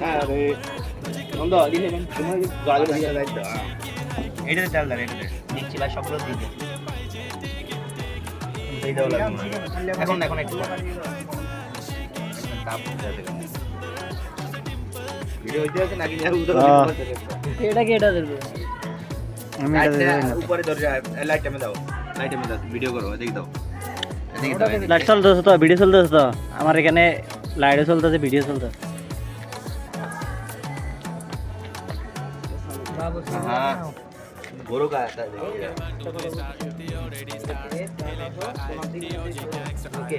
আরে বন্ধ দিলে তোমার গাড়ি দিয়ে লাইট দাও এইটাতে চাল দাও এইটাতে দিচ্ছি ভাই সবগুলো দিয়ে দিই এই দাও লাগবে এখন এখন একটু তাপ যাবে ভিডিও হইতে আছে নাকি আর উদর এটা কি এটা দেব আমি এটা দেব উপরে ধরে লাইট টাইমে দাও ভিডিও করো দেখি দাও লাইট চলতেছে তো ভিডিও চলতেছে তো আমার এখানে লাইটও চলতেছে ভিডিও চলতেছে হ্যাঁ বড় কা ওকে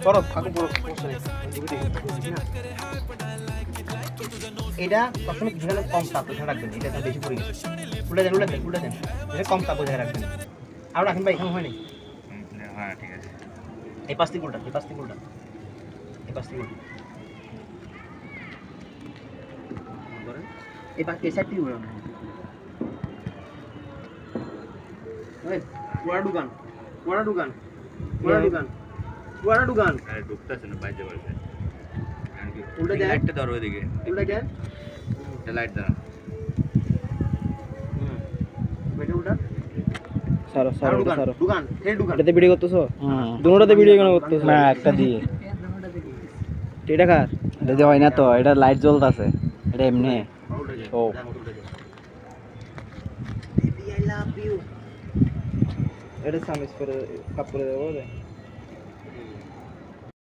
করো ফাঁকু পুরো এটা সবসময় যেখানে কম তাপ ওখানে রাখবেন এটা তো বেশি পড়ে গেছে উল্টে দেন এটা কম তাপ ওখানে রাখবেন আর রাখেন ভাই এখানে হয়নি হ্যাঁ ঠিক আছে এই পাশ থেকে উল্টা এই পাশ থেকে উল্টা এই সাইড থেকে উল্টা পুরা দোকান আরে ঢুকতেছে না বাইরে বলছে উল্টে দেন লাইটটা ধরো ওইদিকে উল্টে দেন এটা লাইট দাও বেটা উল্টা সারো দোকান এটাতে ভিডিও করতেছো দুটোতে ভিডিও কেন করতেছো না একটা দিয়ে এটা কার এটা যে হয় না তো এটা লাইট জ্বলতাছে এটা এমনি ও এটা সামিস করে কাপ করে দেবো